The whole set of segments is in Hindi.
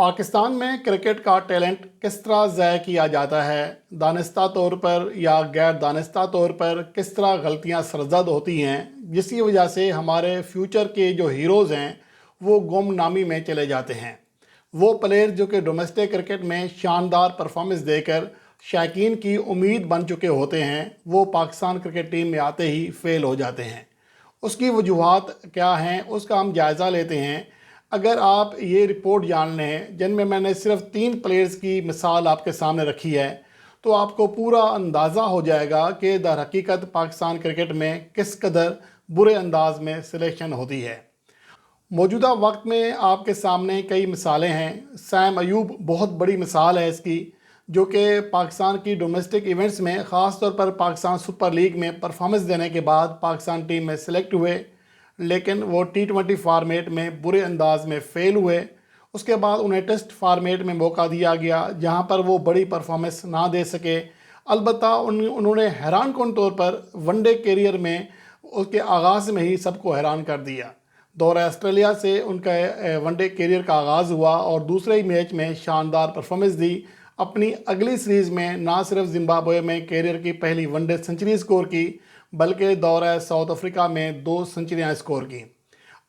पाकिस्तान में क्रिकेट का टैलेंट किस तरह ज़ाय किया जाता है, दानिस्ता तौर पर या गैर दानिस्ता तौर पर किस तरह गलतियां सरजद होती हैं, जिसकी वजह से हमारे फ्यूचर के जो हीरोज़ हैं वो गुमनामी में चले जाते हैं। वो प्लेयर जो कि डोमेस्टिक क्रिकेट में शानदार परफॉर्मेंस देकर शायकीन की उम्मीद बन चुके होते हैं, वो पाकिस्तान क्रिकेट टीम में आते ही फेल हो जाते हैं। उसकी वजूहात क्या हैं उसका हम जायज़ा लेते हैं। अगर आप ये रिपोर्ट जान लें जिनमें मैंने सिर्फ 3 प्लेयर्स की मिसाल आपके सामने रखी है, तो आपको पूरा अंदाज़ा हो जाएगा कि दर हकीकत पाकिस्तान क्रिकेट में किस कदर बुरे अंदाज में सिलेक्शन होती है। मौजूदा वक्त में आपके सामने कई मिसालें हैं। सैम अयूब बहुत बड़ी मिसाल है इसकी, जो कि पाकिस्तान की डोमेस्टिक इवेंट्स में ख़ास तौर पर पाकिस्तान सुपर लीग में परफॉर्मेंस देने के बाद पाकिस्तान टीम में सिलेक्ट हुए, लेकिन वो T20 फार्मेट में बुरे अंदाज में फ़ेल हुए। उसके बाद उन्हें टेस्ट फार्मेट में मौका दिया गया जहां पर वो बड़ी परफॉर्मेंस ना दे सके। अलबत्ता उन्होंने हैरान कौन तौर पर वनडे कैरियर में उसके आगाज़ में ही सबको हैरान कर दिया। दौरा ऑस्ट्रेलिया से उनका वनडे कैरियर का आगाज़ हुआ और दूसरे ही मैच में शानदार परफॉर्मेंस दी। अपनी अगली सीरीज़ में ना सिर्फ जिम्बाब्वे में कैरियर की पहली वनडे सेंचुरी स्कोर की, बल्कि दौरा साउथ अफ्रीका में 2 सेंचुरियाँ स्कोर की।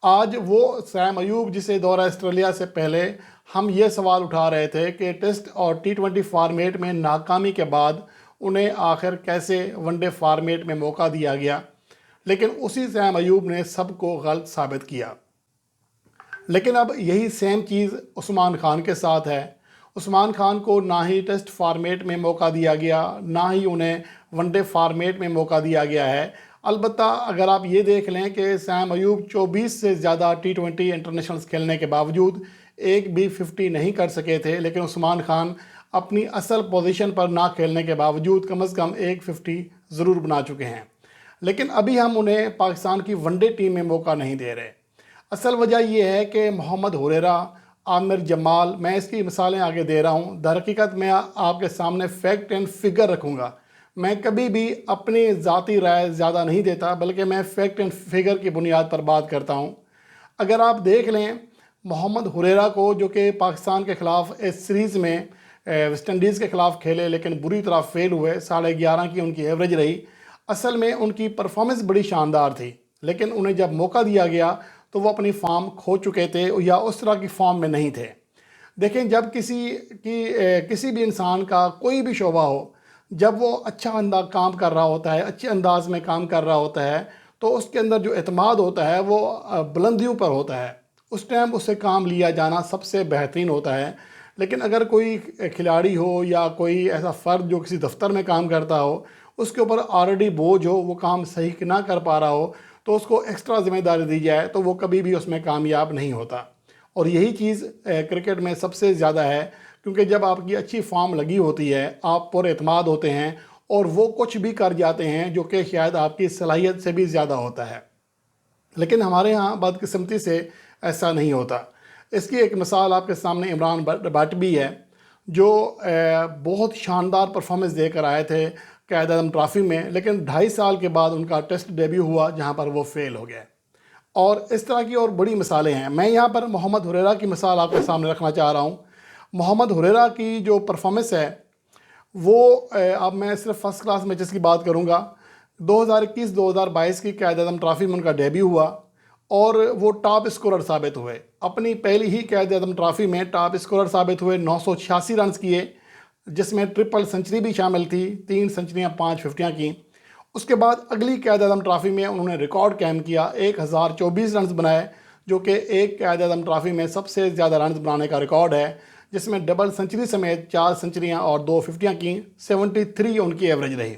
आज वो सैम अयूब जिसे दौरा ऑस्ट्रेलिया से पहले हम ये सवाल उठा रहे थे कि टेस्ट और T20 फार्मेट में नाकामी के बाद उन्हें आखिर कैसे वनडे फार्मेट में मौका दिया गया, लेकिन उसी सैम अयूब ने सबको गलत साबित किया। लेकिन अब यही सेम चीज़ उस्मान खान के साथ है। उस्मान खान को ना ही टेस्ट फार्मेट में मौका दिया गया, ना ही उन्हें वनडे फार्मेट में मौका दिया गया है। अलबत्ता अगर आप ये देख लें कि सैम अयूब 24 से ज़्यादा T20 इंटरनेशनल्स खेलने के बावजूद एक भी 50 नहीं कर सके थे, लेकिन उस्मान खान अपनी असल पोजीशन पर ना खेलने के बावजूद कम से कम एक 50 ज़रूर बना चुके हैं। लेकिन अभी हम उन्हें पाकिस्तान की वनडे टीम में मौका नहीं दे रहे। असल वजह यह है कि मोहम्मद हुरैरा, आमिर जमाल, मैं इसकी मिसालें आगे दे रहा हूँ। दर हकीकत मैं आपके सामने फैक्ट एंड फिगर रखूँगा। मैं कभी भी अपनी ज़ाती राय ज़्यादा नहीं देता, बल्कि मैं फैक्ट एंड फिगर की बुनियाद पर बात करता हूँ। अगर आप देख लें मोहम्मद हुरैरा को, जो कि पाकिस्तान के ख़िलाफ़ इस सीरीज़ में वेस्ट इंडीज़ के ख़िलाफ़ खेले लेकिन बुरी तरह फेल हुए, 11.5 की उनकी एवरेज रही। असल में उनकी परफॉर्मेंस बड़ी शानदार थी, लेकिन उन्हें जब मौका दिया गया तो वो अपनी फॉर्म खो चुके थे या उस तरह की फॉर्म में नहीं थे। देखें, जब किसी भी इंसान का कोई भी शोबा हो, जब वो अच्छा काम कर रहा होता है, अच्छे अंदाज में काम कर रहा होता है, तो उसके अंदर जो एतमाद होता है वो बुलंदियों पर होता है। उस टाइम उससे काम लिया जाना सबसे बेहतरीन होता है। लेकिन अगर कोई खिलाड़ी हो या कोई ऐसा फ़र्द जो किसी दफ्तर में काम करता हो, उसके ऊपर ऑलरेडी बोझ हो, वो काम सही ना कर पा रहा हो, तो उसको एक्स्ट्रा जिम्मेदारी दी जाए तो वो कभी भी उसमें कामयाब नहीं होता। और यही चीज़ क्रिकेट में सबसे ज़्यादा है, क्योंकि जब आपकी अच्छी फॉर्म लगी होती है, आप पुरएतमाद होते हैं और वो कुछ भी कर जाते हैं जो कि शायद आपकी सलाहियत से भी ज़्यादा होता है। लेकिन हमारे यहाँ बदकिस्मती से ऐसा नहीं होता। इसकी एक मिसाल आपके सामने इमरान भट्ट भी है, जो बहुत शानदार परफॉर्मेंस देकर आए थे कायद आज़म ट्रॉफ़ी में, लेकिन 2.5 साल के बाद उनका टेस्ट डेब्यू हुआ जहाँ पर वो फेल हो गए। और इस तरह की और बड़ी मिसालें हैं। मैं यहाँ पर मोहम्मद हुरैरा की मिसाल आपके सामने रखना चाह रहा हूँ। मोहम्मद हुरैरा की जो परफॉर्मेंस है वो अब मैं सिर्फ फर्स्ट क्लास मैचेस की बात करूँगा। 2021-2022 की कायद आज़म ट्रॉफ़ी में उनका डेब्यू हुआ और वो टॉप स्कोरर साबित हुए। अपनी पहली ही कायद आज़म ट्रॉफ़ी में टॉप स्कोरर साबित हुए, 986 रन किए, जिसमें ट्रिपल सेंचुरी भी शामिल थी, 3 सेंचुरियाँ 5 फिफ्टियाँ की। उसके बाद अगली कायद आज़म ट्रॉफ़ी में उन्होंने रिकॉर्ड कायम किया, 1024 रन बनाए, जो कि एक कायद आज़म ट्रॉफ़ी में सबसे ज़्यादा रन बनाने का रिकॉर्ड है, जिसमें डबल सेंचुरी समेत 4 सेंचुरियाँ और 2 फिफ्टियाँ की, 73 उनकी एवरेज रही।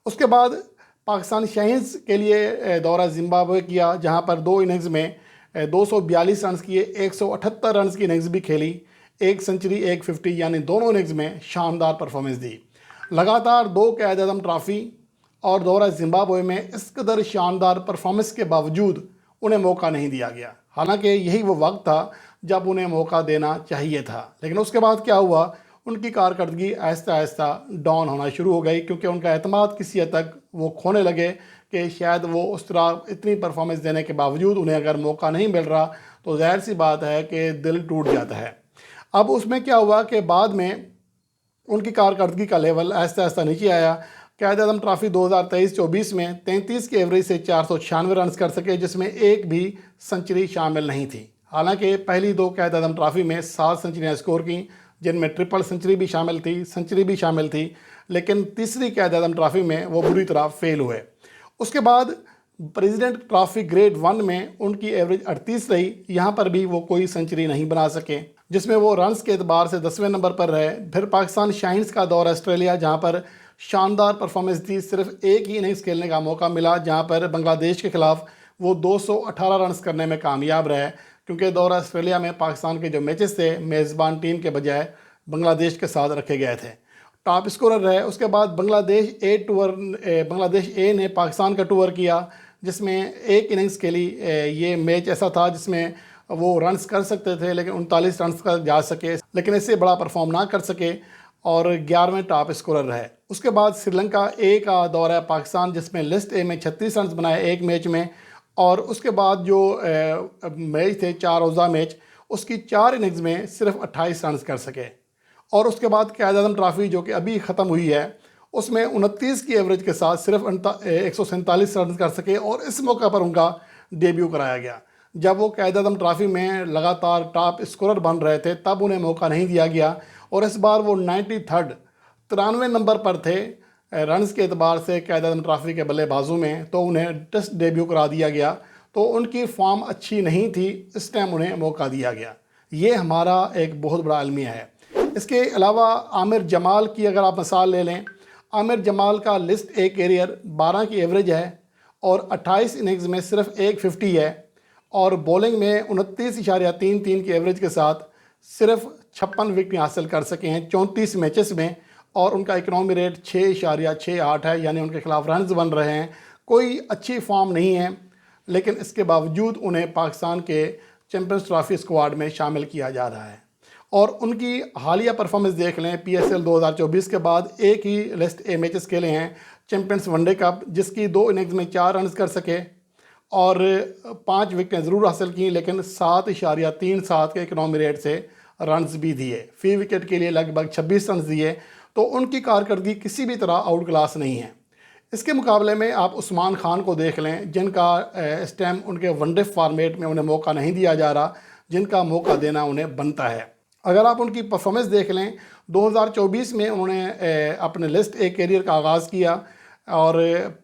उसके बाद पाकिस्तान शाहीन्स के लिए दौरा जिम्बाब्वे किया, जहाँ पर 2 इनिंग्स में 242 रन किए, 178 रन की इनिंग्स भी खेली, 1 सेंचुरी 1 50, यानी दोनों इनिंग्स में शानदार परफॉर्मेंस दी। लगातार 2 कायद आज़म ट्रॉफ़ी और दौरा जिम्बाब्वे में इस कदर शानदार परफॉर्मेंस के बावजूद उन्हें मौका नहीं दिया गया। हालांकि यही वो वक्त था जब उन्हें मौका देना चाहिए था। लेकिन उसके बाद क्या हुआ, उनकी कारकर्दगी आहिस्ता आहिस्ता डाउन होना शुरू हो गई, क्योंकि उनका एतमाद किसी हद तक वो खोने लगे कि शायद वो उस तरह इतनी परफॉर्मेंस देने के बावजूद उन्हें अगर मौका नहीं मिल रहा तो ज़ाहिर सी बात है कि दिल टूट जाता है। अब उसमें क्या हुआ कि बाद में उनकी कारकर्दगी का लेवल आहिस्ता आहिस्ता नीचे आया। कायद आज़म ट्रॉफी 2023-24 में 33 की एवरेज से 496 रन कर सके, जिसमें एक भी सेंचुरी शामिल नहीं थी। हालांकि पहली दो कायद आज़म ट्रॉफी में 7 सेंचुरियाँ स्कोर की, जिनमें ट्रिपल सेंचुरी भी शामिल थी, सेंचुरी भी शामिल थी, लेकिन तीसरी कायद आज़म ट्रॉफी में वो बुरी तरह फेल हुए। उसके बाद प्रेसिडेंट ट्रॉफी ग्रेड 1 में उनकी एवरेज 38 रही, यहाँ पर भी वो कोई सेंचुरी नहीं बना सके, जिसमें वो रन्स के एतबार से 10वें नंबर पर रहे। फिर पाकिस्तान शाइन्स का दौर ऑस्ट्रेलिया, जहाँ पर शानदार परफॉर्मेंस थी, सिर्फ एक ही इनिंग्स खेलने का मौका मिला, जहाँ पर बांग्लादेश के खिलाफ वो 218 रन करने में कामयाब रहे, क्योंकि दौर ऑस्ट्रेलिया में पाकिस्तान के जो मैचेस थे मेज़बान टीम के बजाय बांग्लादेश के साथ रखे गए थे। टॉप स्कोरर रहे। उसके बाद बांग्लादेश ए ने पाकिस्तान का टूर किया, जिसमें एक इनिंग्स के लिए ये मैच ऐसा था जिसमें वो रन्स कर सकते थे, लेकिन 39 रन का जा सके, लेकिन इससे बड़ा परफॉर्म ना कर सके और 11वें टॉप स्कोरर रहे। उसके बाद श्रीलंका ए का दौरा है पाकिस्तान, जिसमें लिस्ट ए में 36 रन बनाए एक मैच में, और उसके बाद जो मैच थे 4 रोज़ा मैच, उसकी 4 इनिंग्स में सिर्फ 28 रन कर सके। और उसके बाद कायद आज़म ट्रॉफी जो कि अभी ख़त्म हुई है, उसमें 29 की एवरेज के साथ सिर्फ 147 रन कर सके, और इस मौका पर उनका डेब्यू कराया गया। जब वो कायद आज़म ट्रॉफी में लगातार टॉप स्कोरर बन रहे थे, तब उन्हें मौका नहीं दिया गया, और इस बार वो 93 नंबर पर थे रन्स के एतबार से कायद आज़म ट्रॉफी के बल्लेबाजों में, तो उन्हें टेस्ट डेब्यू करा दिया गया। तो उनकी फॉर्म अच्छी नहीं थी, इस टाइम उन्हें मौका दिया गया। ये हमारा एक बहुत बड़ा अलमिया है। इसके अलावा आमिर जमाल की अगर आप मिसाल ले लें, आमिर जमाल का लिस्ट ए कैरियर 12 की एवरेज है और 28 इनिंग्स में सिर्फ एक 50 है, और बॉलिंग में 29.33 की एवरेज के साथ सिर्फ 56 विकेट हासिल कर सके हैं 34 मैचेस में, और उनका इकनॉमी रेट 6.68 है, यानी उनके खिलाफ रन्स बन रहे हैं। कोई अच्छी फॉर्म नहीं है, लेकिन इसके बावजूद उन्हें पाकिस्तान के चैम्पियंस ट्रॉफी स्क्वाड में शामिल किया जा रहा है। और उनकी हालिया परफॉर्मेंस देख लें, PSL 2024 के बाद एक ही लिस्ट ए मैचेस खेले हैं, चैम्पियंस वनडे कप, जिसकी 2 इनिंग्स में 4 रन कर सके और 5 विकेटें ज़रूर हासिल की, लेकिन 7.37 के इकनॉमी रेट से रन्स भी दिए, फी विकेट के लिए लगभग 26 रन दिए। तो उनकी कारकर्दगी किसी भी तरह आउट क्लास नहीं है। इसके मुकाबले में आप उस्मान खान को देख लें, जिनका इस टाइम उनके वनडे फॉर्मेट में उन्हें मौका नहीं दिया जा रहा, जिनका मौका देना उन्हें बनता है। अगर आप उनकी परफॉर्मेंस देख लें, 2024 में उन्होंने अपने लिस्ट ए कैरियर का आगाज़ किया, और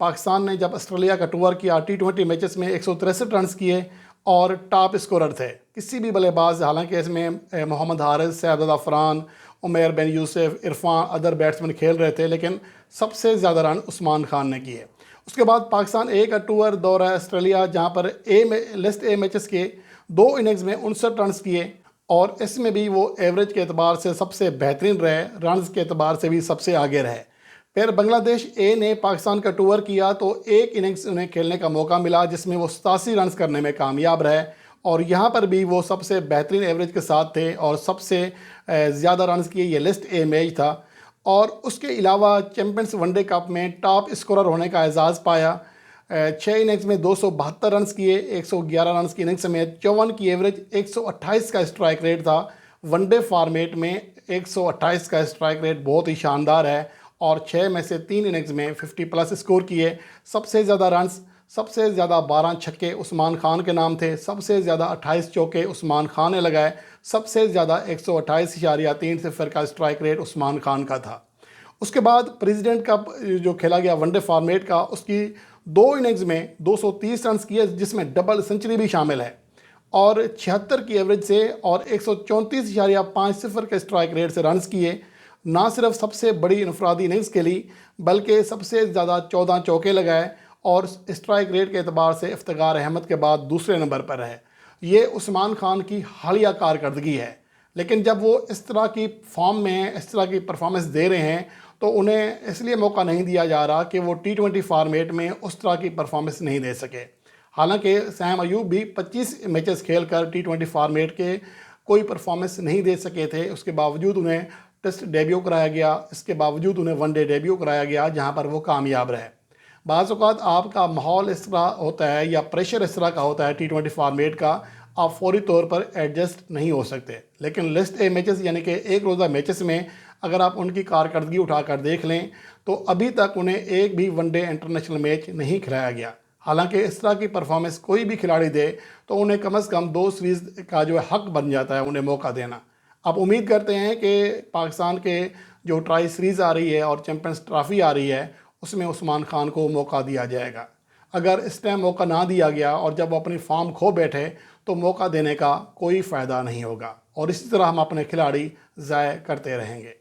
पाकिस्तान ने जब ऑस्ट्रेलिया का टूर किया T20 मैचेस में 163 रन किए और टॉप स्कोरर थे। किसी भी बल्लेबाज, हालांकि इसमें मोहम्मद हारिस, सैयद फरहान, उमैर बिन यूसुफ, इरफान, अदर बैट्समैन खेल रहे थे, लेकिन सबसे ज़्यादा रन उस्मान खान ने किए। उसके बाद पाकिस्तान ए का टूर दौरा है ऑस्ट्रेलिया, जहाँ पर लिस्ट ए मैचेस के 2 इनिंग्स में 59 रन किए, और इसमें भी वो एवरेज के एतबार से सबसे बेहतरीन रहे, रन्स के एतबार से भी सबसे आगे रहे। फिर बांग्लादेश ए ने पाकिस्तान का टूर किया, तो एक इनिंग्स उन्हें खेलने का मौका मिला, जिसमें वो 87 रन करने में कामयाब रहे, और यहाँ पर भी वो सबसे बेहतरीन एवरेज के साथ थे और सबसे ज़्यादा रन किए। ये लिस्ट ए मैच था। और उसके अलावा चैम्पियंस वनडे कप में टॉप स्कोरर होने का एजाज़ पाया। 6 इनिंग्स में 272 रन किए, 111 रन की इनिंग्स में 54 की एवरेज, 128 का स्ट्राइक रेट था। वनडे फॉर्मेट में 128 का स्ट्राइक रेट बहुत ही शानदार है, और 6 में से 3 इनिंग्स में 50 प्लस स्कोर किए। सबसे ज़्यादा रन्स, सबसे ज़्यादा 12 छक्के उस्मान खान के नाम थे, सबसे ज़्यादा 28 चौके उस्मान खान ने लगाए, सबसे ज़्यादा 128.3 सिफर का स्ट्राइक रेट उस्मान खान का था। उसके बाद प्रेसिडेंट कप जो खेला गया वनडे फॉर्मेट का, उसकी 2 इनिंग्स में 230 रन किए, जिसमें डबल सेंचुरी भी शामिल है, और 76 की एवरेज से और 134.50 के स्ट्राइक रेट से रन किए। ना सिर्फ सबसे बड़ी इनफरादी इनिंग्स खेली, बल्कि सबसे ज़्यादा 14 चौके लगाए, और स्ट्राइक रेट के अतबार से इफ्तिखार अहमद के बाद दूसरे नंबर पर है। ये उस्मान खान की हालिया कारकर्दगी है, लेकिन जब वो इस तरह की फॉर्म में इस तरह की परफॉर्मेंस दे रहे हैं, तो उन्हें इसलिए मौका नहीं दिया जा रहा कि वो T20 फॉर्मेट में उस तरह की परफॉर्मेंस नहीं दे सके। हालांकि सैम अयूब भी 25 मैचेस खेलकर T20 फॉर्मेट के कोई परफॉर्मेंस नहीं दे सके थे, उसके बावजूद उन्हें टेस्ट डेब्यू कराया गया, इसके बावजूद उन्हें वनडे डेब्यू कराया गया, जहां पर वो कामयाब रहे। बाज़ औक़ात आपका माहौल इस तरह होता है या प्रेशर इस तरह का होता है T20 फॉर्मेट का, आप फौरी तौर पर एडजस्ट नहीं हो सकते। लेकिन लिस्ट ए मैचेस यानी कि एक रोज़ा मैचेस में अगर आप उनकी कारकर्दगी उठाकर देख लें तो अभी तक उन्हें एक भी वनडे इंटरनेशनल मैच नहीं खिलाया गया। हालांकि इस तरह की परफॉर्मेंस कोई भी खिलाड़ी दे तो उन्हें कम से कम 2 सीरीज़ का जो है हक बन जाता है उन्हें मौका देना। आप उम्मीद करते हैं कि पाकिस्तान के जो ट्राई सीरीज़ आ रही है और चैम्पियंस ट्रॉफी आ रही है उसमें उस्मान खान को मौका दिया जाएगा। अगर इस टाइम मौका ना दिया गया और जब वो अपनी फॉर्म खो बैठे तो मौका देने का कोई फ़ायदा नहीं होगा और इसी तरह हम अपने खिलाड़ी ज़ाय करते रहेंगे।